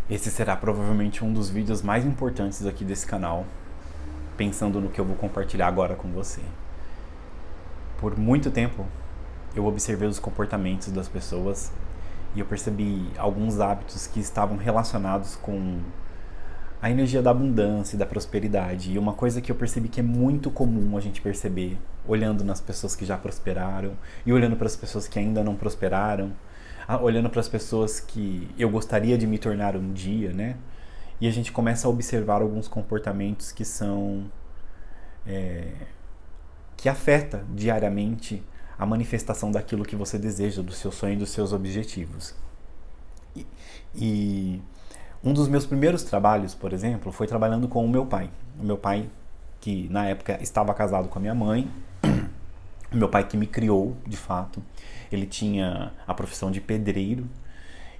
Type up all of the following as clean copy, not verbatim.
Esse será provavelmente um dos vídeos mais importantes aqui desse canal, pensando no que eu vou compartilhar agora com você. Por muito tempo, eu observei os comportamentos das pessoas e eu percebi alguns hábitos que estavam relacionados com a energia da abundância e da prosperidade. E uma coisa que eu percebi que é muito comum a gente perceber, olhando nas pessoas que já prosperaram e olhando para as pessoas que ainda não prosperaram, olhando para as pessoas que eu gostaria de me tornar um dia, né? E a gente começa a observar alguns comportamentos que são que afeta diariamente a manifestação daquilo que você deseja, do seu sonho e dos seus objetivos. E um dos meus primeiros trabalhos, por exemplo, foi trabalhando com o meu pai. O meu pai, que na época estava casado com a minha mãe, o meu pai que me criou, de fato. Ele tinha a profissão de pedreiro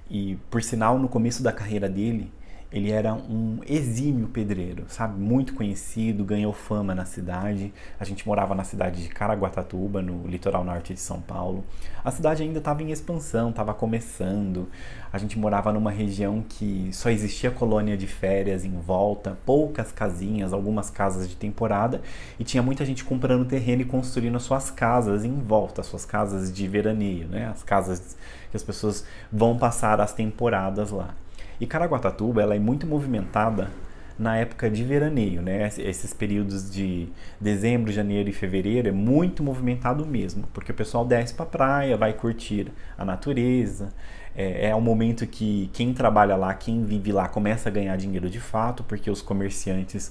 e, por sinal, no começo da carreira dele, ele era um exímio pedreiro, sabe? Muito conhecido, ganhou fama na cidade. A gente morava na cidade de Caraguatatuba, no litoral norte de São Paulo. A cidade ainda estava em expansão, estava começando. A gente morava numa região que só existia colônia de férias em volta, poucas casinhas, algumas casas de temporada, e tinha muita gente comprando terreno e construindo suas casas em volta, suas casas de veraneio, né? As casas que as pessoas vão passar as temporadas lá. E Caraguatatuba, ela é muito movimentada na época de veraneio, né? Esses períodos de dezembro, janeiro e fevereiro é muito movimentado mesmo, porque o pessoal desce para a praia, vai curtir a natureza. É um momento que quem trabalha lá, quem vive lá, começa a ganhar dinheiro de fato, porque os comerciantes,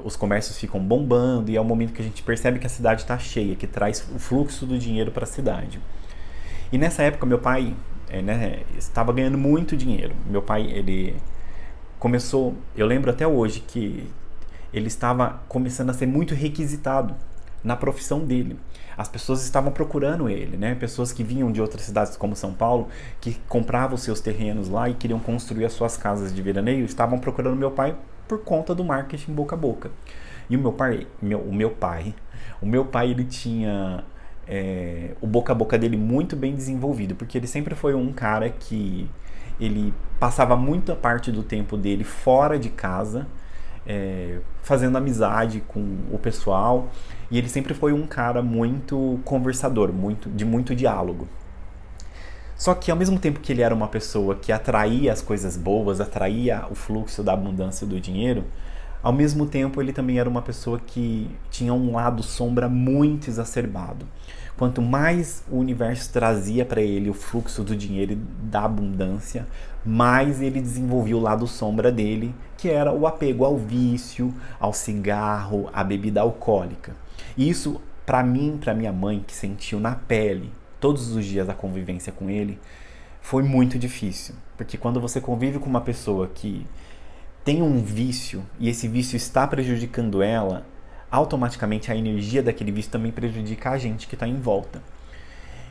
os comércios ficam bombando, e é o momento que a gente percebe que a cidade está cheia, que traz o fluxo do dinheiro para a cidade. E nessa época meu pai estava ganhando muito dinheiro. Meu pai, ele começou, eu lembro até hoje que ele estava começando a ser muito requisitado na profissão dele. As pessoas estavam procurando ele, né? Pessoas que vinham de outras cidades como São Paulo, que compravam seus terrenos lá e queriam construir as suas casas de veraneio, estavam procurando meu pai por conta do marketing boca a boca. E o meu pai ele tinha o boca a boca dele muito bem desenvolvido, porque ele sempre foi um cara que ele passava muita parte do tempo dele fora de casa, fazendo amizade com o pessoal, e ele sempre foi um cara muito conversador, de muito diálogo. Só que ao mesmo tempo que ele era uma pessoa que atraía as coisas boas, atraía o fluxo da abundância do dinheiro, ao mesmo tempo ele também era uma pessoa que tinha um lado sombra muito exacerbado. Quanto mais o universo trazia para ele o fluxo do dinheiro e da abundância, mais ele desenvolvia o lado sombra dele, que era o apego ao vício, ao cigarro, à bebida alcoólica. E isso, para mim, para minha mãe, que sentiu na pele todos os dias a convivência com ele, foi muito difícil. Porque quando você convive com uma pessoa que tem um vício e esse vício está prejudicando ela, automaticamente a energia daquele vício também prejudica a gente que está em volta.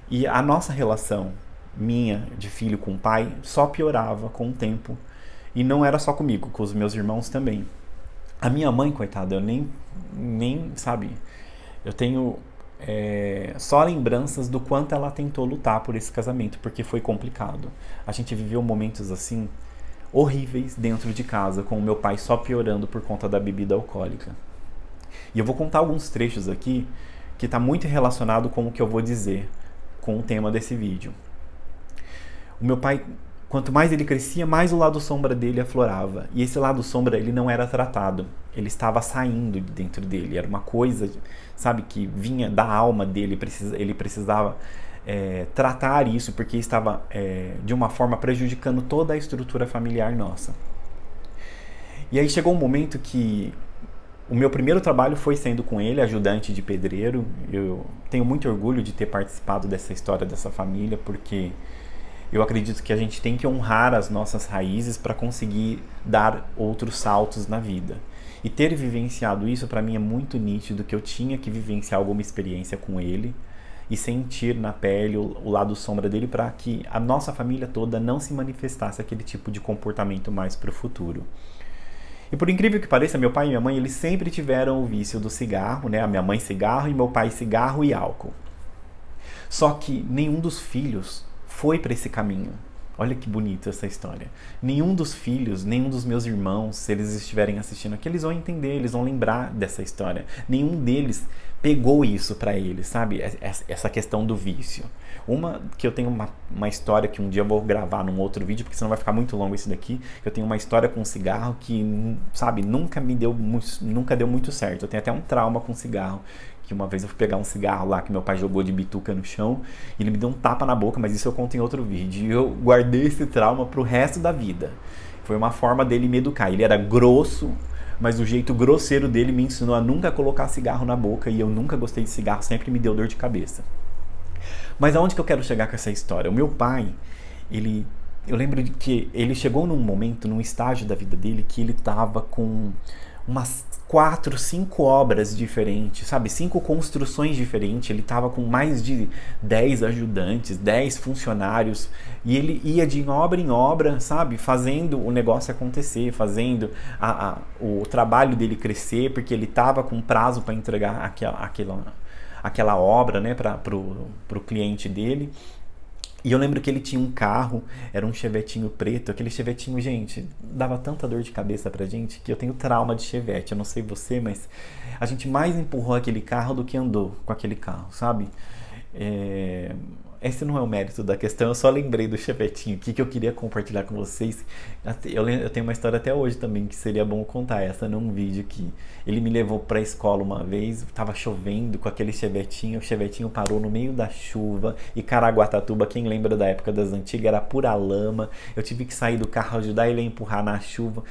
E a nossa relação, minha, de filho com o pai, só piorava com o tempo. E não era só comigo, com os meus irmãos também. A minha mãe, coitada, eu nem sabe, eu tenho só lembranças do quanto ela tentou lutar por esse casamento, porque foi complicado. A gente viveu momentos assim horríveis dentro de casa, com o meu pai só piorando por conta da bebida alcoólica. E eu vou contar alguns trechos aqui que está muito relacionado com o que eu vou dizer, com o tema desse vídeo. O meu pai, quanto mais ele crescia, mais o lado sombra dele aflorava. E esse lado sombra, ele não era tratado. Ele estava saindo de dentro dele. Era uma coisa, sabe, que vinha da alma dele. Ele precisava tratar isso, porque estava, de uma forma, prejudicando toda a estrutura familiar nossa. E aí chegou um momento que o meu primeiro trabalho foi sendo com ele, ajudante de pedreiro. Eu tenho muito orgulho de ter participado dessa história dessa família, porque eu acredito que a gente tem que honrar as nossas raízes para conseguir dar outros saltos na vida. E ter vivenciado isso, para mim, é muito nítido, que eu tinha que vivenciar alguma experiência com ele e sentir na pele o lado sombra dele, para que a nossa família toda não se manifestasse aquele tipo de comportamento mais para o futuro. E por incrível que pareça, meu pai e minha mãe, eles sempre tiveram o vício do cigarro, né? A minha mãe cigarro e meu pai cigarro e álcool. Só que nenhum dos filhos foi para esse caminho. Olha que bonita essa história. Nenhum dos filhos, nenhum dos meus irmãos, se eles estiverem assistindo aqui, eles vão entender, eles vão lembrar dessa história. Nenhum deles pegou isso pra eles, sabe? Essa questão do vício. Uma que eu tenho uma história que um dia eu vou gravar num outro vídeo, porque senão vai ficar muito longo esse daqui. Eu tenho uma história com cigarro que, sabe, nunca deu muito certo. Eu tenho até um trauma com cigarro. Que uma vez eu fui pegar um cigarro lá que meu pai jogou de bituca no chão e ele me deu um tapa na boca, mas isso eu conto em outro vídeo. E eu guardei esse trauma pro resto da vida. Foi uma forma dele me educar. Ele era grosso, mas o jeito grosseiro dele me ensinou a nunca colocar cigarro na boca e eu nunca gostei de cigarro, sempre me deu dor de cabeça. Mas aonde que eu quero chegar com essa história? O meu pai, eu lembro de que ele chegou num momento, num estágio da vida dele, que ele tava com umas 4, 5 obras diferentes, sabe? 5 construções diferentes. Ele estava com mais de 10 ajudantes, 10 funcionários. E ele ia de obra em obra, sabe? Fazendo o negócio acontecer, fazendo o trabalho dele crescer, porque ele estava com prazo para entregar aquela obra, né? Para o cliente dele. E eu lembro que ele tinha um carro, era um chevetinho preto. Aquele chevetinho, gente, dava tanta dor de cabeça pra gente que eu tenho trauma de chevette. Eu não sei você, mas a gente mais empurrou aquele carro do que andou com aquele carro, sabe? Esse não é o mérito da questão, eu só lembrei do chevetinho aqui que eu queria compartilhar com vocês. Eu tenho uma história até hoje também que seria bom contar essa num vídeo que ele me levou pra escola uma vez, tava chovendo com aquele chevetinho, o chevetinho parou no meio da chuva e Caraguatatuba, quem lembra da época das antigas, era pura lama. Eu tive que sair do carro, ajudar ele a empurrar na chuva.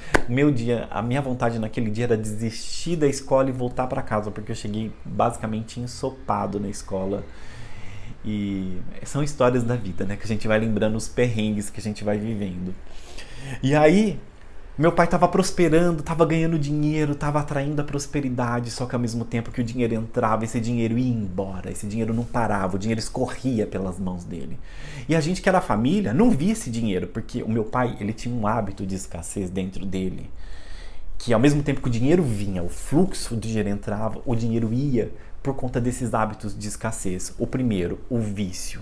A minha vontade naquele dia era desistir da escola e voltar pra casa, porque eu cheguei basicamente ensopado na escola. E são histórias da vida, né? Que a gente vai lembrando os perrengues que a gente vai vivendo. E aí, meu pai estava prosperando, estava ganhando dinheiro, estava atraindo a prosperidade, só que ao mesmo tempo que o dinheiro entrava, esse dinheiro ia embora, esse dinheiro não parava, o dinheiro escorria pelas mãos dele. E a gente que era família não via esse dinheiro, porque o meu pai, ele tinha um hábito de escassez dentro dele, que ao mesmo tempo que o dinheiro vinha, o fluxo do dinheiro entrava, o dinheiro ia por conta desses hábitos de escassez. O primeiro, o vício.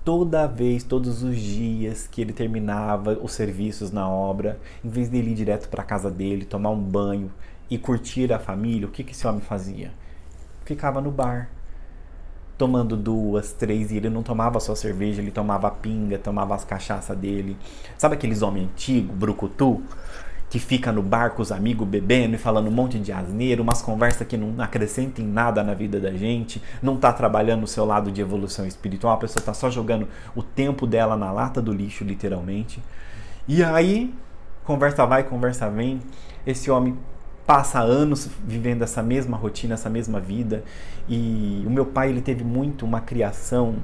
Toda vez, todos os dias que ele terminava os serviços na obra, em vez dele ir direto para a casa dele, tomar um banho e curtir a família, o que esse homem fazia? Ficava no bar, tomando 2, 3, e ele não tomava só cerveja, ele tomava a pinga, tomava as cachaças dele. Sabe aqueles homens antigos, brucutu? Que fica no bar com os amigos bebendo e falando um monte de asneiro, umas conversas que não acrescentem nada na vida da gente, não tá trabalhando o seu lado de evolução espiritual, a pessoa tá só jogando o tempo dela na lata do lixo, literalmente. E aí, conversa vai, conversa vem, esse homem passa anos vivendo essa mesma rotina, essa mesma vida, e o meu pai, ele teve muito uma criação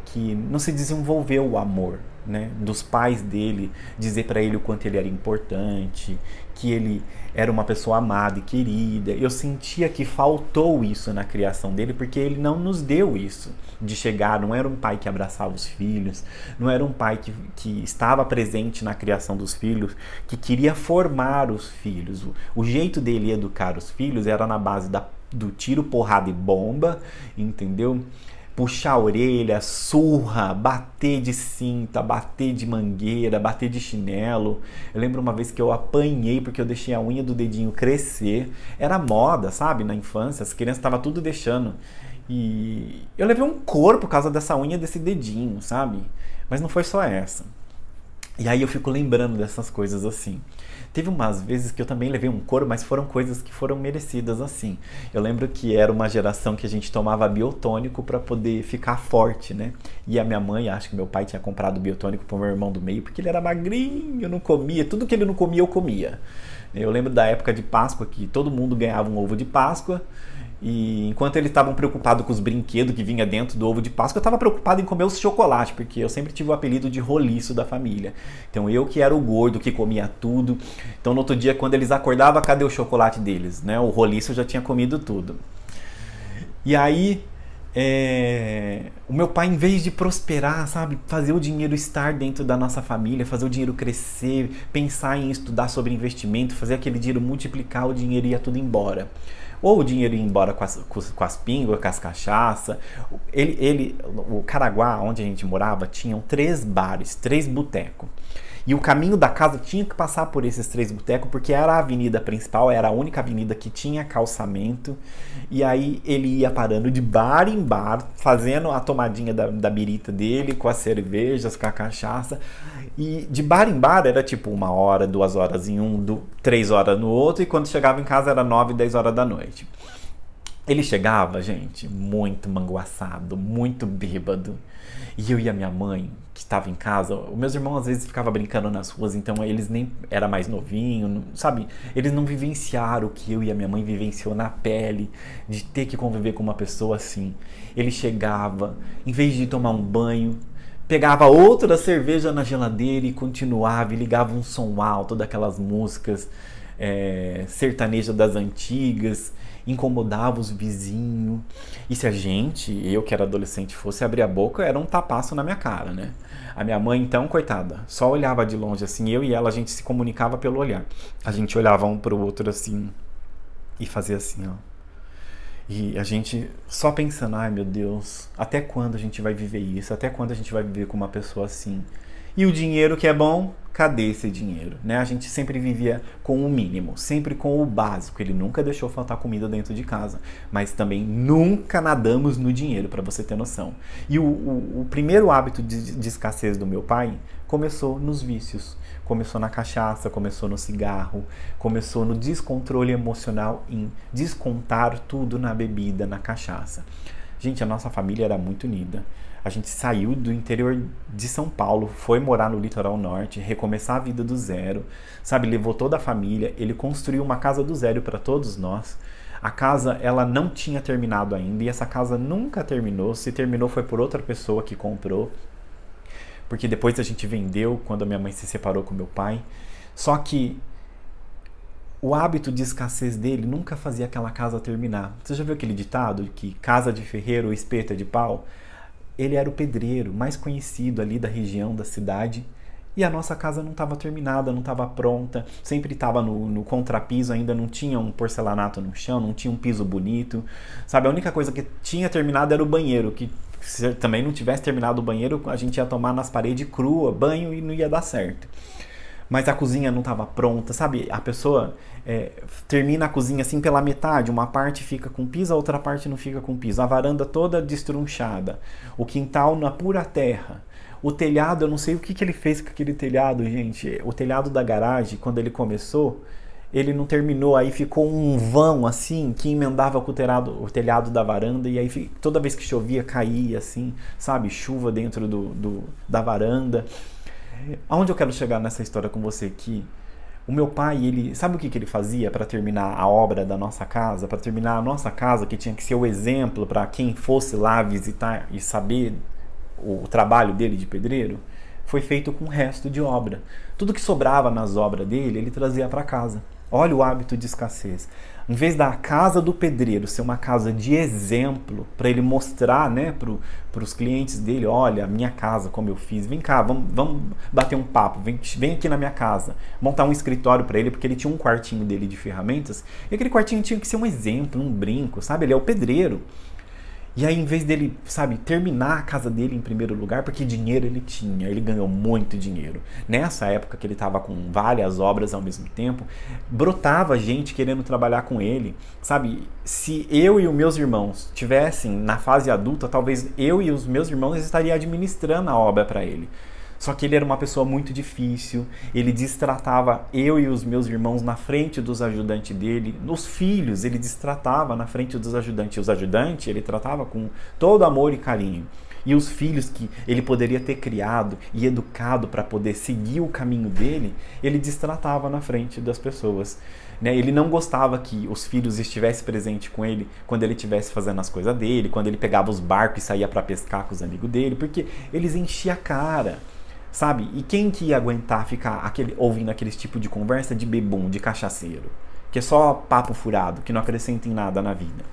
que não se desenvolveu o amor, né, dos pais dele, dizer para ele o quanto ele era importante, que ele era uma pessoa amada e querida. Eu sentia que faltou isso na criação dele, porque ele não nos deu isso, de chegar, não era um pai que abraçava os filhos, não era um pai que estava presente na criação dos filhos, que queria formar os filhos. O jeito dele educar os filhos era na base do tiro, porrada e bomba, entendeu? Puxar a orelha, surra, bater de cinta, bater de mangueira, bater de chinelo. Eu lembro uma vez que eu apanhei porque eu deixei a unha do dedinho crescer. Era moda, sabe? Na infância, as crianças estavam tudo deixando. E eu levei um couro por causa dessa unha desse dedinho, sabe? Mas não foi só essa. E aí eu fico lembrando dessas coisas assim. Teve umas vezes que eu também levei um couro, mas foram coisas que foram merecidas assim. Eu lembro que era uma geração que a gente tomava biotônico para poder ficar forte, né? E a minha mãe, acho que meu pai tinha comprado biotônico pro meu irmão do meio, porque ele era magrinho, não comia. Tudo que ele não comia, eu comia. Eu lembro da época de Páscoa, que todo mundo ganhava um ovo de Páscoa. E enquanto eles estavam preocupados com os brinquedos que vinha dentro do ovo de Páscoa, eu estava preocupado em comer os chocolates, porque eu sempre tive o apelido de roliço da família. Então eu que era o gordo, que comia tudo. Então no outro dia, quando eles acordavam, cadê o chocolate deles? Né? O roliço eu já tinha comido tudo. E aí, o meu pai, em vez de prosperar, sabe, fazer o dinheiro estar dentro da nossa família, fazer o dinheiro crescer, pensar em estudar sobre investimento, fazer aquele dinheiro multiplicar, o dinheiro ia tudo embora. Ou o dinheiro ia embora com as pínlulas, com as cachaças. O Caraguá, onde a gente morava, tinham 3 bares, 3 botecos. E o caminho da casa tinha que passar por esses 3 botecos, porque era a avenida principal, era a única avenida que tinha calçamento. E aí ele ia parando de bar em bar, fazendo a tomadinha da birita dele, com as cervejas, com a cachaça. E de bar em bar era tipo 1 hora, 2 horas em um, 3 horas no outro. E quando chegava em casa era 9, 10 horas da noite. Ele chegava, gente, muito manguaçado, muito bêbado. E eu e a minha mãe, que estava em casa, os meus irmãos às vezes ficavam brincando nas ruas, então eles nem era mais novinho, sabe? Eles não vivenciaram o que eu e a minha mãe vivenciou na pele, de ter que conviver com uma pessoa assim. Ele chegava, em vez de tomar um banho, pegava outra cerveja na geladeira e continuava, e ligava um som alto daquelas músicas sertanejas das antigas, incomodava os vizinhos. E se a gente, eu que era adolescente, fosse abrir a boca, era um tapaço na minha cara, né? A minha mãe, então, coitada, só olhava de longe, assim, eu e ela, a gente se comunicava pelo olhar. A gente olhava um pro outro, assim, e fazia assim, ó. E a gente só pensando, ai meu Deus, até quando a gente vai viver isso? Até quando a gente vai viver com uma pessoa assim? E o dinheiro que é bom, cadê esse dinheiro? Né? A gente sempre vivia com o mínimo, sempre com o básico. Ele nunca deixou faltar comida dentro de casa, mas também nunca nadamos no dinheiro, para você ter noção. E o primeiro hábito de escassez do meu pai começou nos vícios. Começou na cachaça, começou no cigarro, começou no descontrole emocional em descontar tudo na bebida, na cachaça. Gente, a nossa família era muito unida. A gente saiu do interior de São Paulo, foi morar no litoral norte, recomeçar a vida do zero, sabe? Levou toda a família, ele construiu uma casa do zero para todos nós. A casa, ela não tinha terminado ainda e essa casa nunca terminou. Se terminou foi por outra pessoa que comprou, porque depois a gente vendeu quando a minha mãe se separou com meu pai. Só que o hábito de escassez dele nunca fazia aquela casa terminar. Você já viu aquele ditado que casa de ferreiro, espeto é de pau? Ele era o pedreiro mais conhecido ali da região, da cidade, e a nossa casa não estava terminada, não estava pronta, sempre estava no contrapiso, ainda não tinha um porcelanato no chão, não tinha um piso bonito, sabe? A única coisa que tinha terminado era o banheiro, que se também não tivesse terminado o banheiro, a gente ia tomar nas paredes crua, banho, e não ia dar certo. Mas a cozinha não estava pronta, sabe? A pessoa termina a cozinha assim pela metade, uma parte fica com piso, a outra parte não fica com piso, a varanda toda destrunchada, o quintal na pura terra, o telhado, eu não sei o que ele fez com aquele telhado, gente. O telhado da garagem, quando ele começou, ele não terminou, aí ficou um vão assim, que emendava com o telhado da varanda, e aí toda vez que chovia caía assim, sabe? Chuva dentro da varanda. Aonde eu quero chegar nessa história com você? Que o meu pai, ele sabe o que ele fazia para terminar a obra da nossa casa? Para terminar a nossa casa, que tinha que ser o exemplo para quem fosse lá visitar e saber o trabalho dele de pedreiro? Foi feito com o resto de obra. Tudo que sobrava nas obras dele, ele trazia para casa. Olha o hábito de escassez. Em vez da casa do pedreiro ser uma casa de exemplo, para ele mostrar, né, para os clientes dele, olha, minha casa, como eu fiz, vem cá, vamos bater um papo, vem aqui na minha casa, montar um escritório para ele, porque ele tinha um quartinho dele de ferramentas, e aquele quartinho tinha que ser um exemplo, um brinco, sabe? Ele é o pedreiro. E aí, em vez dele, sabe, terminar a casa dele em primeiro lugar, porque dinheiro ele tinha, ele ganhou muito dinheiro. Nessa época que ele estava com várias obras ao mesmo tempo, brotava gente querendo trabalhar com ele, sabe? Se eu e os meus irmãos tivessem na fase adulta, talvez eu e os meus irmãos estariam administrando a obra para ele. Só que ele era uma pessoa muito difícil, ele destratava eu e os meus irmãos na frente dos ajudantes dele, nos filhos ele destratava na frente dos ajudantes, e os ajudantes ele tratava com todo amor e carinho. E os filhos que ele poderia ter criado e educado para poder seguir o caminho dele, ele destratava na frente das pessoas. Ele não gostava que os filhos estivessem presentes com ele quando ele estivesse fazendo as coisas dele, quando ele pegava os barcos e saía para pescar com os amigos dele, porque eles enchiam a cara. Sabe? E quem que ia aguentar ficar ouvindo aquele tipo de conversa de bebum, de cachaceiro? Que é só papo furado, que não acrescenta em nada na vida.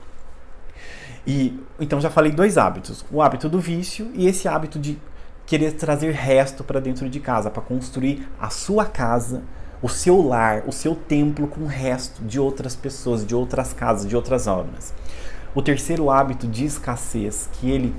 E então já falei 2 hábitos. O hábito do vício e esse hábito de querer trazer resto para dentro de casa, para construir a sua casa, o seu lar, o seu templo com o resto de outras pessoas, de outras casas, de outras obras. O terceiro hábito de escassez que ele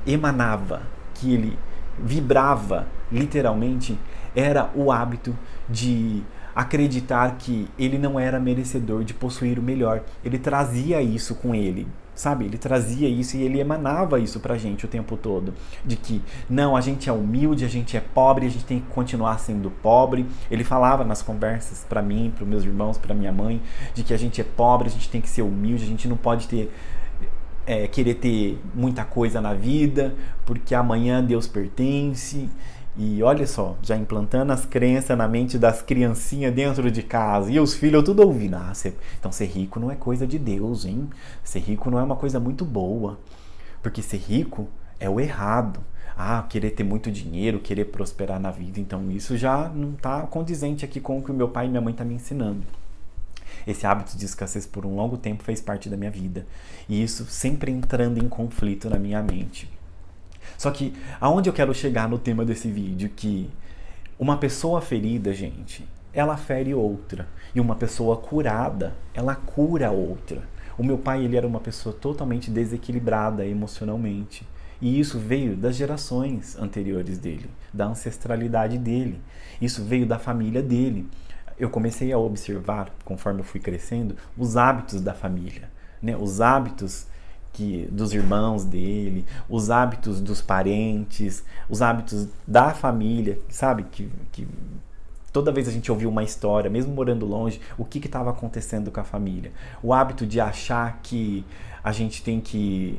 emanava, que ele vibrava literalmente, era o hábito de acreditar que ele não era merecedor de possuir o melhor. Ele trazia isso com ele, sabe? Ele trazia isso e ele emanava isso pra gente o tempo todo. De que, não, a gente é humilde, a gente é pobre, a gente tem que continuar sendo pobre. Ele falava nas conversas pra mim, pros meus irmãos, pra minha mãe, de que a gente é pobre, a gente tem que ser humilde, a gente não pode querer ter muita coisa na vida, porque amanhã Deus pertence. E olha só, já implantando as crenças na mente das criancinhas dentro de casa. E os filhos tudo ouvindo. Então ser rico não é coisa de Deus, hein? Ser rico não é uma coisa muito boa. Porque ser rico é o errado. Querer ter muito dinheiro, querer prosperar na vida. Então isso já não está condizente aqui com o que o meu pai e minha mãe estão me ensinando. Esse hábito de escassez por um longo tempo fez parte da minha vida. E isso sempre entrando em conflito na minha mente. Só que aonde eu quero chegar no tema desse vídeo? Que uma pessoa ferida, gente, ela fere outra. E uma pessoa curada, ela cura outra. O meu pai, ele era uma pessoa totalmente desequilibrada emocionalmente. E isso veio das gerações anteriores dele, da ancestralidade dele. Isso veio da família dele. Eu comecei a observar, conforme eu fui crescendo, os hábitos da família, né? Os hábitos dos irmãos dele, os hábitos dos parentes, os hábitos da família, sabe? Que toda vez a gente ouvia uma história, mesmo morando longe, o que estava acontecendo com a família. O hábito de achar que a gente tem que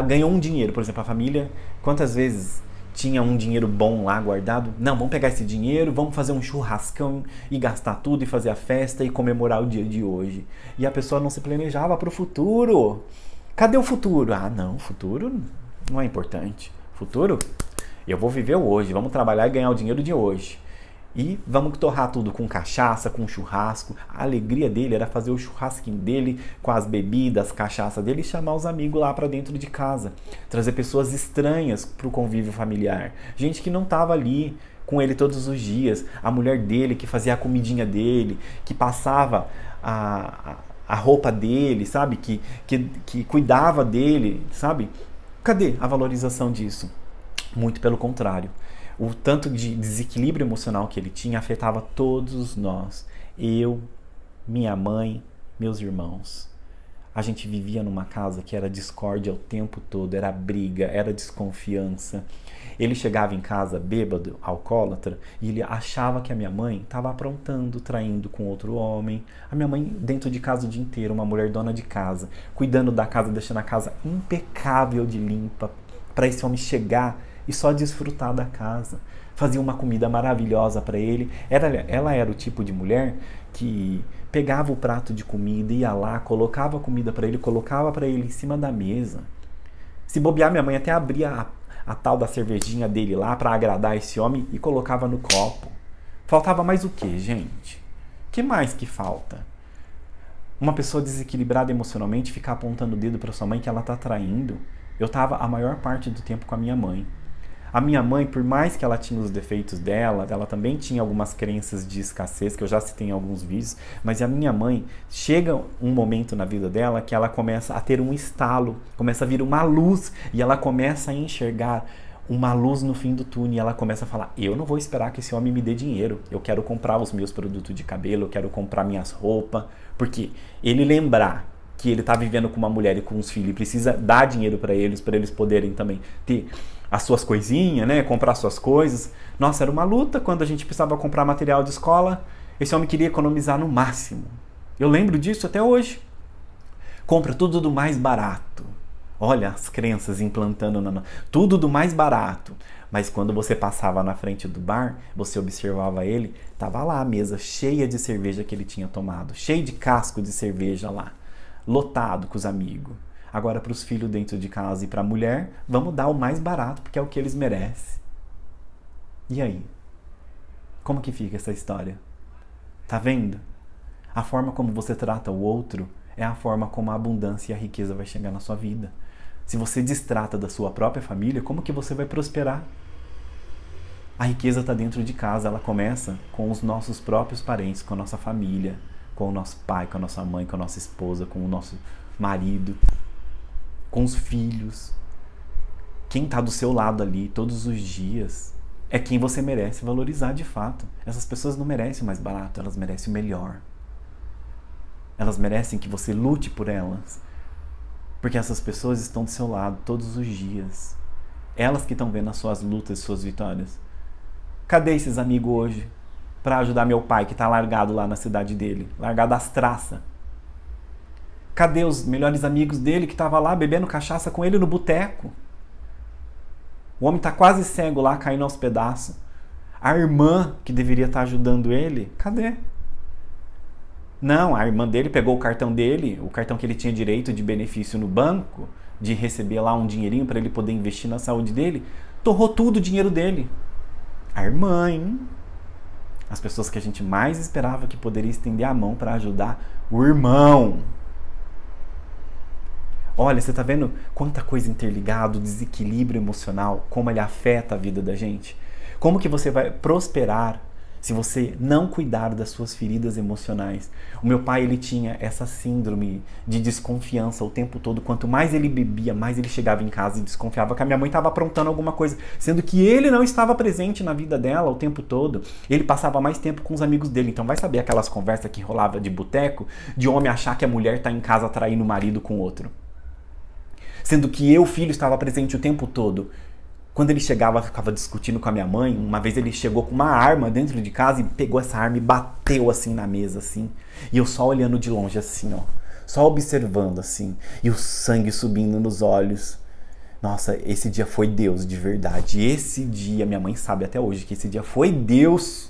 ganhou um dinheiro, por exemplo, a família, quantas vezes tinha um dinheiro bom lá guardado? Não, vamos pegar esse dinheiro, vamos fazer um churrascão e gastar tudo e fazer a festa e comemorar o dia de hoje. E a pessoa não se planejava para o futuro. Cadê o futuro? Não, o futuro não é importante. Futuro, eu vou viver o hoje, vamos trabalhar e ganhar o dinheiro de hoje. E vamos torrar tudo com cachaça, com churrasco. A alegria dele era fazer o churrasquinho dele com as bebidas, cachaça dele e chamar os amigos lá para dentro de casa. Trazer pessoas estranhas para o convívio familiar. Gente que não estava ali com ele todos os dias. A mulher dele que fazia a comidinha dele, que passava a roupa dele, sabe? Que cuidava dele, sabe? Cadê a valorização disso? Muito pelo contrário. O tanto de desequilíbrio emocional que ele tinha afetava todos nós. Eu, minha mãe, meus irmãos. A gente vivia numa casa que era discórdia o tempo todo, era briga, era desconfiança. Ele chegava em casa bêbado, alcoólatra, e ele achava que a minha mãe estava aprontando, traindo com outro homem. A minha mãe dentro de casa o dia inteiro, uma mulher dona de casa, cuidando da casa, deixando a casa impecável de limpa, para esse homem chegar e só desfrutar da casa. Fazia uma comida maravilhosa para ele. Ela era o tipo de mulher que pegava o prato de comida, ia lá, colocava a comida para ele, colocava para ele em cima da mesa. Se bobear, minha mãe até abria a tal da cervejinha dele lá para agradar esse homem e colocava no copo. Faltava mais o que, gente? O que mais que falta? Uma pessoa desequilibrada emocionalmente ficar apontando o dedo para sua mãe que ela está traindo. Eu estava a maior parte do tempo com a minha mãe. A minha mãe, por mais que ela tinha os defeitos dela, ela também tinha algumas crenças de escassez, que eu já citei em alguns vídeos, mas a minha mãe, chega um momento na vida dela que ela começa a ter um estalo, começa a vir uma luz, e ela começa a enxergar uma luz no fim do túnel, e ela começa a falar, eu não vou esperar que esse homem me dê dinheiro, eu quero comprar os meus produtos de cabelo, eu quero comprar minhas roupas, porque ele lembrar que ele está vivendo com uma mulher e com uns filhos e precisa dar dinheiro para eles poderem também ter as suas coisinhas, né? Comprar suas coisas. Nossa, era uma luta quando a gente precisava comprar material de escola. Esse homem queria economizar no máximo. Eu lembro disso até hoje. Compra tudo do mais barato. Olha as crenças implantando tudo do mais barato. Mas quando você passava na frente do bar, você observava ele, tava lá a mesa cheia de cerveja que ele tinha tomado, cheio de casco de cerveja lá, lotado com os amigos. Agora para os filhos dentro de casa e para a mulher, vamos dar o mais barato, porque é o que eles merecem. E aí? Como que fica essa história? Tá vendo? A forma como você trata o outro é a forma como a abundância e a riqueza vai chegar na sua vida. Se você destrata da sua própria família, como que você vai prosperar? A riqueza está dentro de casa, ela começa com os nossos próprios parentes, com a nossa família, com o nosso pai, com a nossa mãe, com a nossa esposa, com o nosso marido, com os filhos. Quem está do seu lado ali todos os dias é quem você merece valorizar de fato. Essas pessoas não merecem o mais barato, elas merecem o melhor. Elas merecem que você lute por elas, porque essas pessoas estão do seu lado todos os dias. Elas que estão vendo as suas lutas e suas vitórias. Cadê esses amigos hoje para ajudar meu pai que está largado lá na cidade dele, largado às traças? Cadê os melhores amigos dele que estavam lá bebendo cachaça com ele no boteco? O homem está quase cego lá, caindo aos pedaços. A irmã que deveria estar ajudando ele, cadê? Não, a irmã dele pegou o cartão dele, o cartão que ele tinha direito de benefício no banco, de receber lá um dinheirinho para ele poder investir na saúde dele, torrou tudo o dinheiro dele. A irmã, hein? As pessoas que a gente mais esperava que poderia estender a mão para ajudar, o irmão. Olha, você tá vendo quanta coisa interligada, o desequilíbrio emocional, como ele afeta a vida da gente? Como que você vai prosperar se você não cuidar das suas feridas emocionais? O meu pai, ele tinha essa síndrome de desconfiança o tempo todo. Quanto mais ele bebia, mais ele chegava em casa e desconfiava que a minha mãe estava aprontando alguma coisa, sendo que ele não estava presente na vida dela o tempo todo. Ele passava mais tempo com os amigos dele. Então vai saber aquelas conversas que rolava de boteco, de homem achar que a mulher está em casa traindo o marido com outro. Sendo que eu, filho, estava presente o tempo todo. Quando ele chegava, ficava discutindo com a minha mãe. Uma vez ele chegou com uma arma dentro de casa e pegou essa arma e bateu assim na mesa, assim. E eu só olhando de longe, assim, ó. Só observando, assim. E o sangue subindo nos olhos. Nossa, esse dia foi Deus, de verdade. Esse dia, minha mãe sabe até hoje que esse dia foi Deus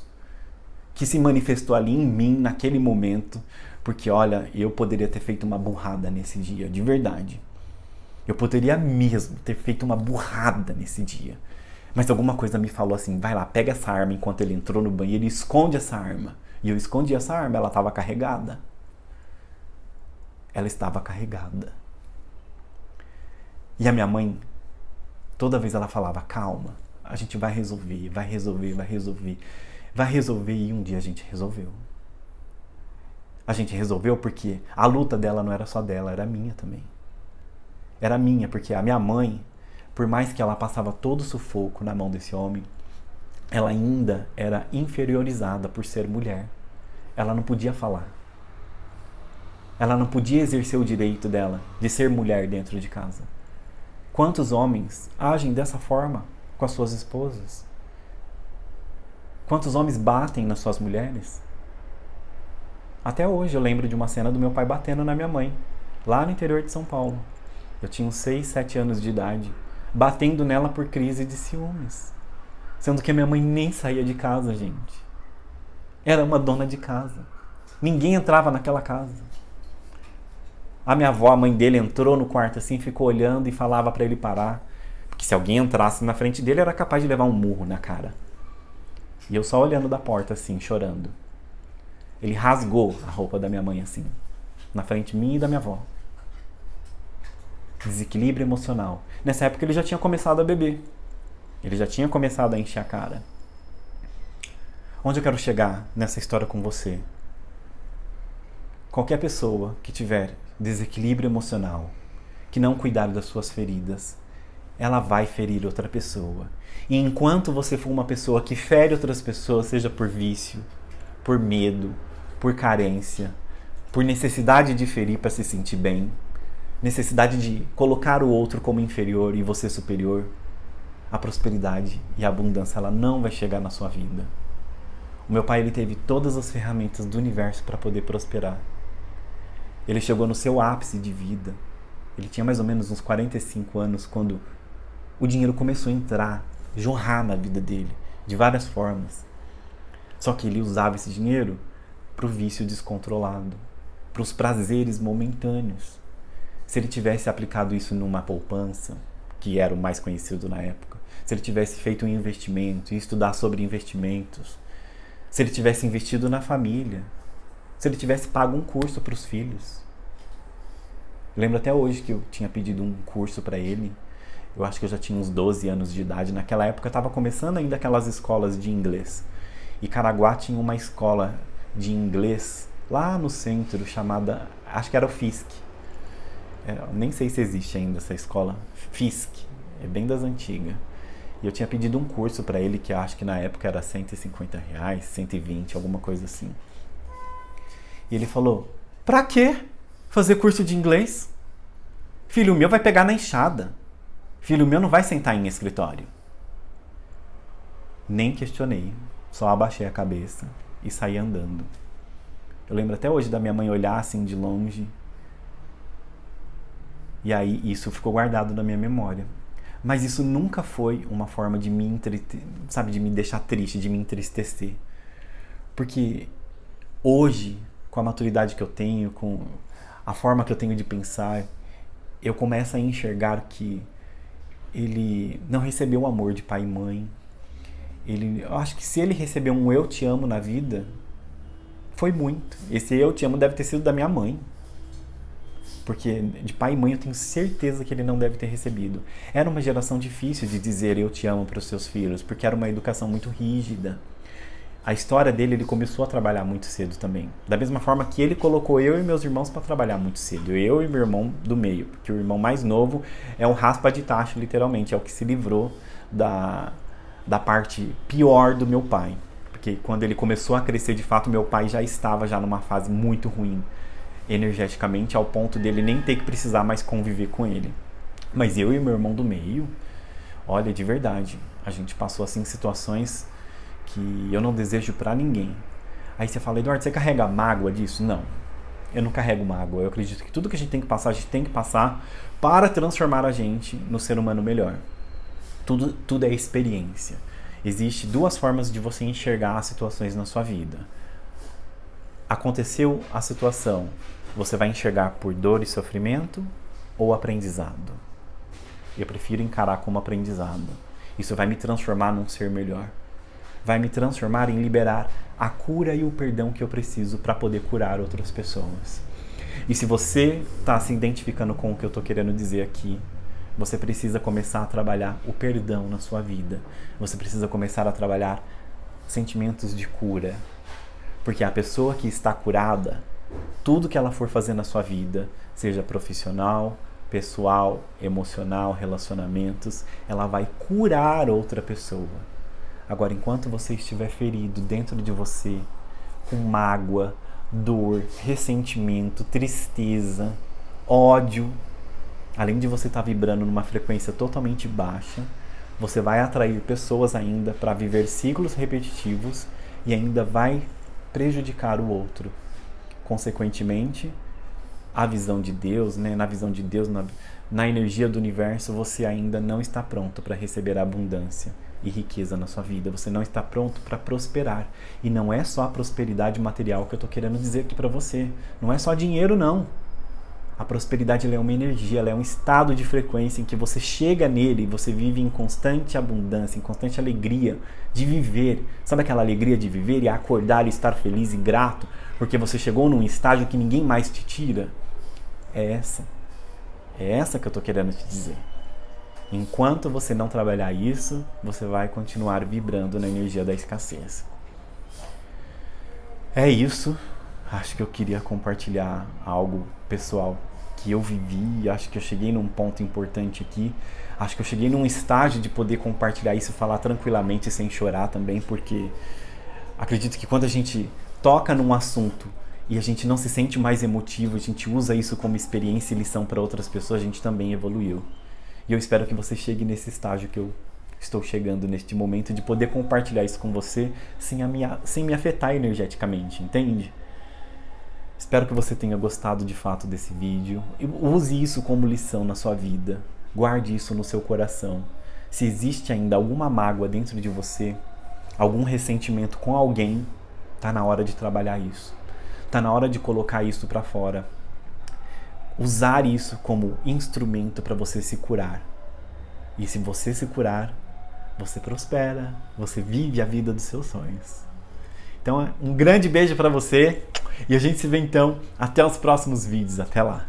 que se manifestou ali em mim, naquele momento. Porque, olha, eu poderia ter feito uma burrada nesse dia, de verdade. Eu poderia mesmo ter feito uma burrada nesse dia. Mas alguma coisa me falou assim, vai lá, pega essa arma enquanto ele entrou no banheiro e esconde essa arma. E eu escondi essa arma, ela estava carregada. Ela estava carregada. E a minha mãe, toda vez ela falava, calma, a gente vai resolver, vai resolver, vai resolver. Vai resolver e um dia a gente resolveu. A gente resolveu porque a luta dela não era só dela, era minha também. Era minha, porque a minha mãe, por mais que ela passava todo o sufoco na mão desse homem, ela ainda era inferiorizada por ser mulher. Ela não podia falar. Ela não podia exercer o direito dela de ser mulher dentro de casa. Quantos homens agem dessa forma com as suas esposas? Quantos homens batem nas suas mulheres? Até hoje eu lembro de uma cena do meu pai batendo na minha mãe, lá no interior de São Paulo. Eu tinha uns 6, 7 anos de idade, batendo nela por crise de ciúmes. Sendo que a minha mãe nem saía de casa, gente. Era uma dona de casa. Ninguém entrava naquela casa. A minha avó, a mãe dele, entrou no quarto assim, ficou olhando e falava para ele parar. Porque se alguém entrasse na frente dele, era capaz de levar um murro na cara. E eu só olhando da porta assim, chorando. Ele rasgou a roupa da minha mãe assim, na frente minha e da minha avó. Desequilíbrio emocional. Nessa época ele já tinha começado a beber. Ele já tinha começado a encher a cara. Onde eu quero chegar nessa história com você? Qualquer pessoa que tiver desequilíbrio emocional, que não cuidar das suas feridas, ela vai ferir outra pessoa. E enquanto você for uma pessoa que fere outras pessoas, seja por vício, por medo, por carência, por necessidade de ferir para se sentir bem, necessidade de colocar o outro como inferior e você superior, a prosperidade e a abundância ela não vai chegar na sua vida. O meu pai ele teve todas as ferramentas do universo para poder prosperar. Ele chegou no seu ápice de vida. Ele tinha mais ou menos uns 45 anos quando o dinheiro começou a entrar, jorrar na vida dele, de várias formas. Só que ele usava esse dinheiro para o vício descontrolado, para os prazeres momentâneos. Se ele tivesse aplicado isso numa poupança, que era o mais conhecido na época, se ele tivesse feito um investimento e estudar sobre investimentos, se ele tivesse investido na família, se ele tivesse pago um curso para os filhos. Eu lembro até hoje que eu tinha pedido um curso para ele Eu acho que eu já tinha uns 12 anos de idade. Naquela época estava começando ainda aquelas escolas de inglês. E Caraguá tinha uma escola de inglês lá no centro chamada, acho que era o FISC. Nem sei se existe ainda essa escola. FISC, é bem das antigas. E eu tinha pedido um curso para ele que eu acho que na época era R$ 150, 120, alguma coisa assim. E ele falou, pra quê fazer curso de inglês? Filho meu vai pegar na enxada. Filho meu não vai sentar em escritório. Nem questionei, só abaixei a cabeça e saí andando. Eu lembro até hoje da minha mãe olhar assim de longe. E aí isso ficou guardado na minha memória. Mas isso nunca foi uma forma de de me deixar triste, de me entristecer. Porque hoje, com a maturidade que eu tenho, com a forma que eu tenho de pensar, eu começo a enxergar que ele não recebeu o amor de pai e mãe. Eu acho que se ele recebeu um eu te amo na vida, foi muito. Esse eu te amo deve ter sido da minha mãe. Porque de pai e mãe eu tenho certeza que ele não deve ter recebido. Era uma geração difícil de dizer eu te amo para os seus filhos, porque era uma educação muito rígida. A história dele, ele começou a trabalhar muito cedo também. Da mesma forma que ele colocou eu e meus irmãos para trabalhar muito cedo. Eu e meu irmão do meio, porque o irmão mais novo é um raspa de tacho, literalmente. É o que se livrou da parte pior do meu pai. Porque quando ele começou a crescer, de fato, meu pai já estava numa fase muito ruim energeticamente, ao ponto dele nem ter que precisar mais conviver com ele. Mas eu e meu irmão do meio, olha, de verdade, a gente passou assim situações que eu não desejo pra ninguém. Aí você fala, Eduardo, você carrega mágoa disso? Não, eu não carrego mágoa. Eu acredito que tudo que a gente tem que passar, a gente tem que passar para transformar a gente no ser humano melhor. Tudo é experiência. Existem duas formas de você enxergar as situações na sua vida. Aconteceu a situação, você vai enxergar por dor e sofrimento ou aprendizado? Eu prefiro encarar como aprendizado. Isso vai me transformar num ser melhor. Vai me transformar em liberar a cura e o perdão que eu preciso para poder curar outras pessoas. E se você está se identificando com o que eu estou querendo dizer aqui, você precisa começar a trabalhar o perdão na sua vida. Você precisa começar a trabalhar sentimentos de cura. Porque a pessoa que está curada, tudo que ela for fazer na sua vida, seja profissional, pessoal, emocional, relacionamentos, ela vai curar outra pessoa. Agora, enquanto você estiver ferido dentro de você, com mágoa, dor, ressentimento, tristeza, ódio, além de você estar vibrando numa frequência totalmente baixa, você vai atrair pessoas ainda para viver ciclos repetitivos e ainda vai prejudicar o outro. Consequentemente, a visão de Deus, na visão de Deus, na energia do universo, você ainda não está pronto para receber a abundância e riqueza na sua vida. Você não está pronto para prosperar. E não é só a prosperidade material que eu estou querendo dizer aqui para você. Não é só dinheiro, não. A prosperidade ela é uma energia, ela é um estado de frequência em que você chega nele e você vive em constante abundância, em constante alegria de viver. Sabe aquela alegria de viver e acordar e estar feliz e grato porque você chegou num estágio que ninguém mais te tira? É essa que eu estou querendo te dizer. Enquanto você não trabalhar isso, você vai continuar vibrando na energia da escassez. É isso. Acho que eu queria compartilhar algo pessoal que eu vivi. Acho que eu cheguei num ponto importante aqui. Acho que eu cheguei num estágio de poder compartilhar isso e falar tranquilamente sem chorar também, porque acredito que quando a gente toca num assunto e a gente não se sente mais emotivo, a gente usa isso como experiência e lição para outras pessoas, a gente também evoluiu. E eu espero que você chegue nesse estágio que eu estou chegando neste momento, de poder compartilhar isso com você sem me afetar energeticamente, entende? Espero que você tenha gostado de fato desse vídeo. Use isso como lição na sua vida. Guarde isso no seu coração. Se existe ainda alguma mágoa dentro de você, algum ressentimento com alguém, tá na hora de trabalhar isso. Tá na hora de colocar isso para fora. Usar isso como instrumento para você se curar. E se você se curar, você prospera, você vive a vida dos seus sonhos. Então, um grande beijo para você e a gente se vê então até os próximos vídeos. Até lá!